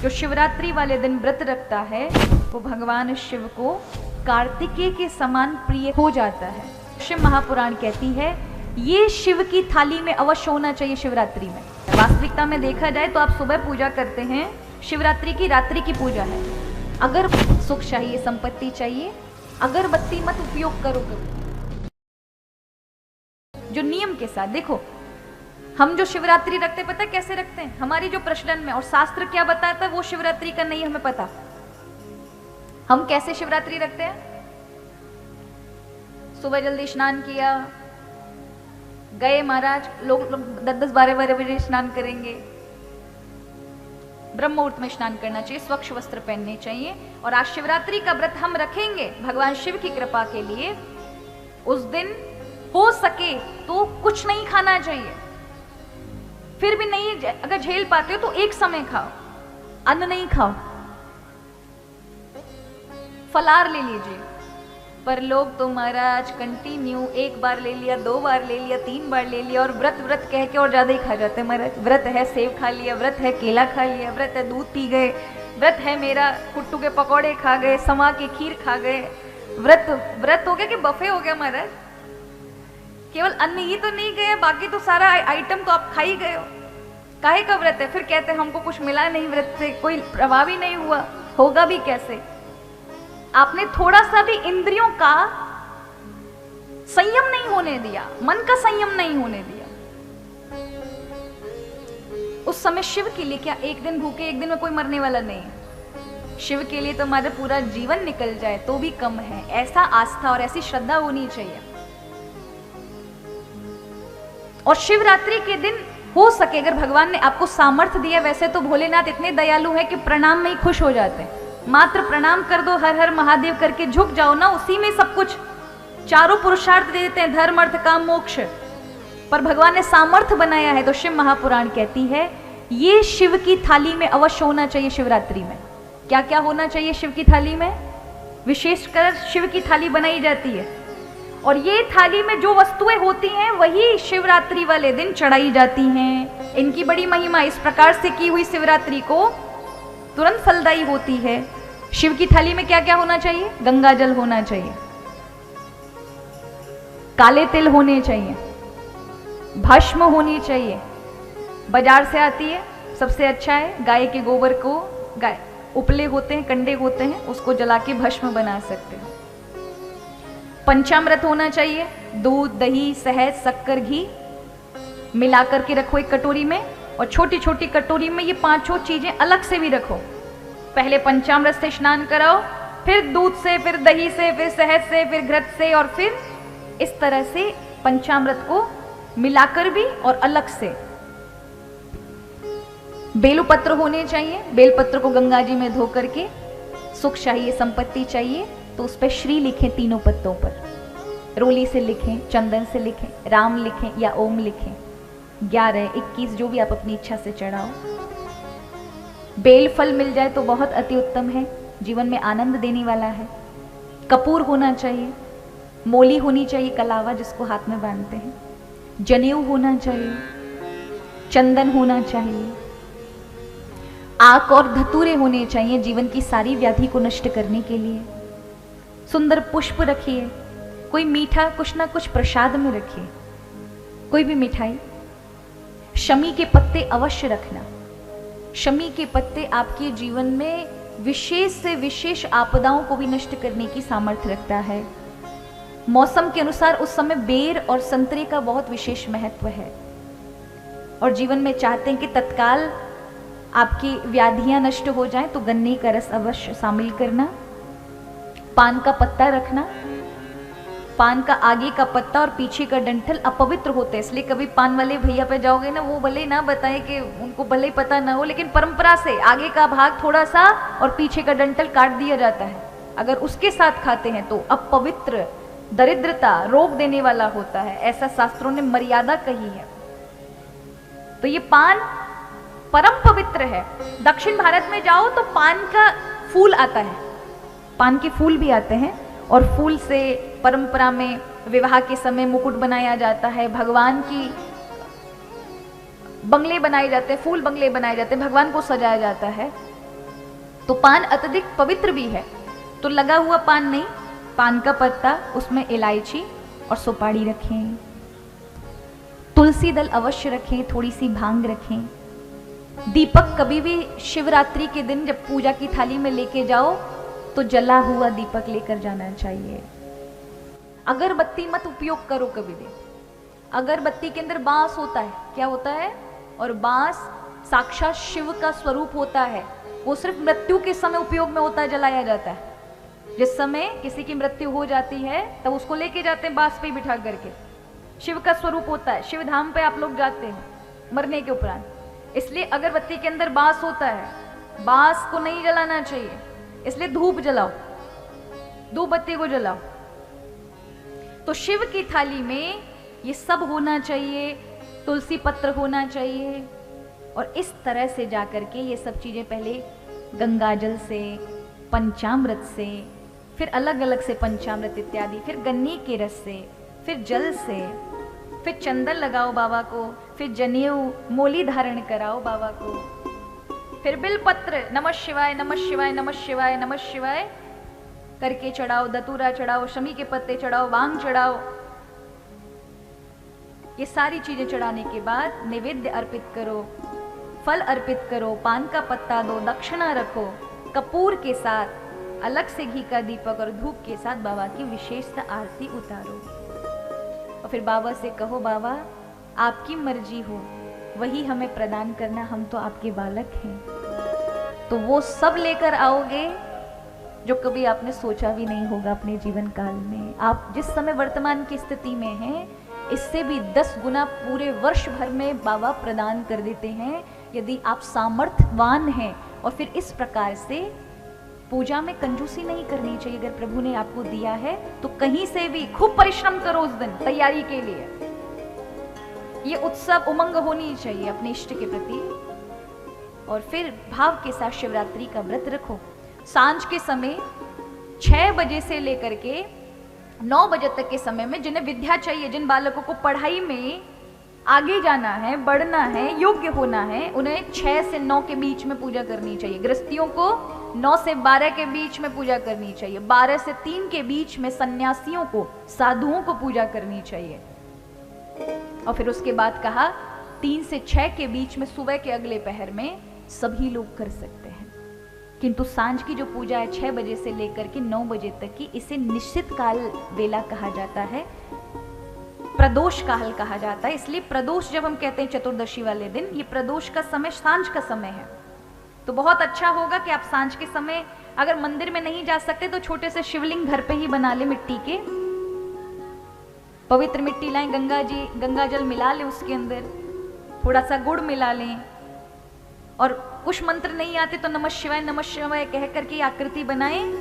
जो शिवरात्रि वाले दिन व्रत रखता है वो भगवान शिव को कार्तिकेय के समान प्रिय हो जाता है। शिव महापुराण कहती है ये शिव की थाली में अवश्य होना चाहिए शिवरात्रि में। वास्तविकता में देखा जाए तो आप सुबह पूजा करते हैं, शिवरात्रि की रात्रि की पूजा है। अगर सुख चाहिए, संपत्ति चाहिए, अगरबत्ती मत उपयोग करो जो नियम के साथ। देखो हम जो शिवरात्रि रखते पता है कैसे रखते हैं, हमारी जो प्रचलन में, और शास्त्र क्या बताता है वो शिवरात्रि का नहीं हमें पता। हम कैसे शिवरात्रि रखते हैं, सुबह जल्दी स्नान किया, गए महाराज, लोग 10-10-12 बजे स्नान करेंगे, ब्रह्म मुहूर्त में स्नान करना चाहिए, स्वच्छ वस्त्र पहनने चाहिए। और आज शिवरात्रि का व्रत हम रखेंगे भगवान शिव की कृपा के लिए। उस दिन हो सके तो कुछ नहीं खाना चाहिए, फिर भी नहीं अगर झेल पाते हो तो एक समय खाओ, अन्न नहीं खाओ, फलार ले लीजिए। पर लोग तो महाराज कंटिन्यू एक बार ले लिया, 2 बार ले लिया, 3 बार ले लिया और व्रत व्रत कह के और ज्यादा ही खा जाते हैं। महाराज व्रत है सेब खा लिया, व्रत है केला खा लिया, व्रत है दूध पी गए, व्रत है मेरा कुट्टू के पकौड़े खा गए, समा के खीर खा गए। व्रत हो गया कि बफे हो गया महाराज। केवल अन्न ही तो नहीं गए, बाकी तो सारा आइटम तो आप खा ही गए हो। काहे का व्रत है, फिर कहते हैं हमको कुछ मिला नहीं, व्रत से कोई प्रभाव ही नहीं हुआ, होगा भी कैसे। आपने थोड़ा सा भी इंद्रियों का संयम नहीं होने दिया, मन का संयम नहीं होने दिया। उस समय शिव के लिए क्या एक दिन भूखे, एक दिन में कोई मरने वाला नहीं है। शिव के लिए तो हमारा पूरा जीवन निकल जाए तो भी कम है। ऐसा आस्था और ऐसी श्रद्धा होनी चाहिए। और शिवरात्रि के दिन हो सके अगर भगवान ने आपको सामर्थ्य दिया, वैसे तो भोलेनाथ इतने दयालु हैं कि प्रणाम में ही खुश हो जाते हैं। मात्र प्रणाम कर दो, हर हर महादेव करके झुक जाओ ना, उसी में सब कुछ चारों पुरुषार्थ दे देते हैं, धर्म अर्थ काम मोक्ष। पर भगवान ने सामर्थ्य बनाया है तो शिव महापुराण कहती है ये शिव की थाली में अवश्य होना चाहिए शिवरात्रि में। क्या क्या होना चाहिए शिव की थाली में, विशेषकर शिव की थाली बनाई जाती है और ये थाली में जो वस्तुएं होती हैं वही शिवरात्रि वाले दिन चढ़ाई जाती हैं। इनकी बड़ी महिमा, इस प्रकार से की हुई शिवरात्रि को तुरंत फलदायी होती है। शिव की थाली में क्या क्या होना चाहिए, गंगा जल होना चाहिए, काले तिल होने चाहिए, भस्म होनी चाहिए, बाजार से आती है सबसे अच्छा है, गाय के गोबर को, गाय उपले होते हैं, कंडे होते हैं, उसको जला के भस्म बना सकते हैं। पंचामृत होना चाहिए, दूध दही शहद शक्कर घी मिलाकर के रखो एक कटोरी में, और छोटी छोटी कटोरी में ये 5 चीजें अलग से भी रखो। पहले पंचामृत से स्नान कराओ, फिर दूध से, फिर दही से, फिर शहद से, फिर घृत से, और फिर इस तरह से पंचामृत को मिलाकर भी और अलग से। बेलपत्र होने चाहिए, बेलपत्र को गंगा जी में धो करके, सुख चाहिए, संपत्ति चाहिए तो उस पर श्री लिखें, तीनों पत्तों पर रोली से लिखें, चंदन से लिखें, राम लिखें या ओम लिखें, 11, 21 जो भी आप अपनी इच्छा से चढ़ाओ। बेल फल मिल जाए तो बहुत अति उत्तम है, जीवन में आनंद देने वाला है। कपूर होना चाहिए, मोली होनी चाहिए, कलावा जिसको हाथ में बांधते हैं, जनेऊ होना चाहिए, चंदन होना चाहिए, आक और धतूरे होने चाहिए जीवन की सारी व्याधि को नष्ट करने के लिए। सुंदर पुष्प रखिए, कोई मीठा कुछ ना कुछ प्रसाद में रखिए, कोई भी मिठाई। शमी के पत्ते अवश्य रखना, शमी के पत्ते आपके जीवन में विशेष से विशेष आपदाओं को भी नष्ट करने की सामर्थ्य रखता है। मौसम के अनुसार उस समय बेर और संतरे का बहुत विशेष महत्व है। और जीवन में चाहते हैं कि तत्काल आपकी व्याधियां नष्ट हो जाएं तो गन्ने का रस अवश्य शामिल करना। पान का पत्ता रखना, पान का आगे का पत्ता और पीछे का डंठल अपवित्र होते हैं, इसलिए कभी पान वाले भैया पे जाओगे ना, वो भले ना बताए कि उनको भले ही पता ना हो, लेकिन परंपरा से आगे का भाग थोड़ा सा और पीछे का डंठल काट दिया जाता है। अगर उसके साथ खाते हैं तो अपवित्र, दरिद्रता, रोग देने वाला होता है, ऐसा शास्त्रों ने मर्यादा कही है। तो ये पान परम पवित्र है। दक्षिण भारत में जाओ तो पान का फूल आता है, पान के फूल भी आते हैं, और फूल से परंपरा में विवाह के समय मुकुट बनाया जाता है, भगवान की बंगले बनाए जाते हैं, फूल बंगले बनाए जाते हैं, भगवान को सजाया जाता है। तो पान अत्यधिक पवित्र भी है, तो लगा हुआ पान नहीं, पान का पत्ता, उसमें इलायची और सुपारी रखें, तुलसी दल अवश्य रखें, थोड़ी सी भांग रखें। दीपक कभी भी शिवरात्रि के दिन जब पूजा की थाली में लेके जाओ तो जला हुआ दीपक लेकर जाना चाहिए। अगरबत्ती मत उपयोग करो कभी भी। अगरबत्ती के अंदर बांस होता है, क्या होता है, और बांस साक्षात शिव का स्वरूप होता है। वो सिर्फ मृत्यु के समय उपयोग में होता है, जलाया जाता है। जिस समय किसी की मृत्यु हो जाती है तब उसको लेके जाते हैं बांस पे बिठा करके, शिव का स्वरूप होता है। शिव धाम पे आप लोग जाते हैं मरने के उपरांत, इसलिए अगरबत्ती के अंदर बांस होता है। बांस को नहीं जलाना चाहिए, इसलिए धूप जलाओ, धूप बत्ती को जलाओ। तो शिव की थाली में ये सब होना चाहिए, तुलसी पत्र होना चाहिए। और इस तरह से जाकर के ये सब चीजें पहले गंगाजल से, पंचामृत से, फिर अलग अलग से पंचामृत इत्यादि, फिर गन्ने के रस से, फिर जल से, फिर चंदन लगाओ बाबा को, फिर जनेऊ मोली धारण कराओ बाबा को, फिर बिलपत्र नमः शिवाय नमः शिवाय नमः शिवाय नमः शिवाय करके चढ़ाओ, दतूरा चढ़ाओ, शमी के पत्ते चढ़ाओ, भांग चढ़ाओ। ये सारी चीजें चढ़ाने के बाद नैवेद्य अर्पित करो, फल अर्पित करो, पान का पत्ता दो, दक्षिणा रखो, कपूर के साथ अलग से घी का दीपक और धूप के साथ बाबा की विशेषता आरती उतारो। और फिर बाबा से कहो, बाबा आपकी मर्जी हो वही हमें प्रदान करना, हम तो आपके बालक हैं। तो वो सब लेकर आओगे जो कभी आपने सोचा भी नहीं होगा अपने जीवन काल में। आप जिस समय वर्तमान की स्थिति में हैं, इससे भी 10 गुना पूरे वर्ष भर में बाबा प्रदान कर देते हैं, यदि आप सामर्थ्यवान हैं। और फिर इस प्रकार से पूजा में कंजूसी नहीं करनी चाहिए। अगर प्रभु ने आपको दिया है तो कहीं से भी खूब परिश्रम करो उस दिन तैयारी के लिए। ये उत्सव उमंग होनी चाहिए अपने इष्ट के प्रति। और फिर भाव के साथ शिवरात्रि का व्रत रखो। सांझ के समय 6 बजे से लेकर के 9 बजे तक के समय में जिन्हें विद्या चाहिए, जिन बालकों को पढ़ाई में आगे जाना है, बढ़ना है, योग्य होना है, उन्हें 6 से 9 के बीच में पूजा करनी चाहिए। गृहस्थियों को 9 से 12 के बीच में पूजा करनी चाहिए। 12 से 3 के बीच में सन्यासियों को, साधुओं को पूजा करनी चाहिए। और फिर उसके बाद कहा 3 से 6 के बीच में सुबह के अगले पहर में सभी लोग कर सकते हैं। किंतु सांझ की जो पूजा है 6 बजे से लेकर के 9 बजे तक की, इसे निश्चित काल वेला कहा जाता है, प्रदोष काल कहा जाता है। इसलिए प्रदोष जब हम कहते हैं चतुर्दशी वाले दिन, ये प्रदोष का समय सांझ का समय है। तो बहुत अच्छा होगा कि आप सांझ के समय अगर मंदिर में नहीं जा सकते तो छोटे से शिवलिंग घर पे ही बना ले, मिट्टी के, पवित्र मिट्टी लाएं, गंगा जल मिला लें, उसके अंदर थोड़ा सा गुड़ मिला लें, और कुछ मंत्र नहीं आते तो नमः शिवाय कह करके आकृति बनाएं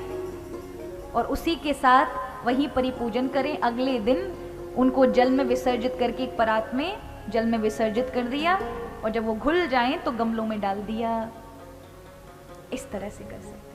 और उसी के साथ वही परिपूजन करें। अगले दिन उनको जल में विसर्जित करके एक परात में जल में विसर्जित कर दिया, और जब वो घुल जाएं तो गमलों में डाल दिया। इस तरह से कर सकते।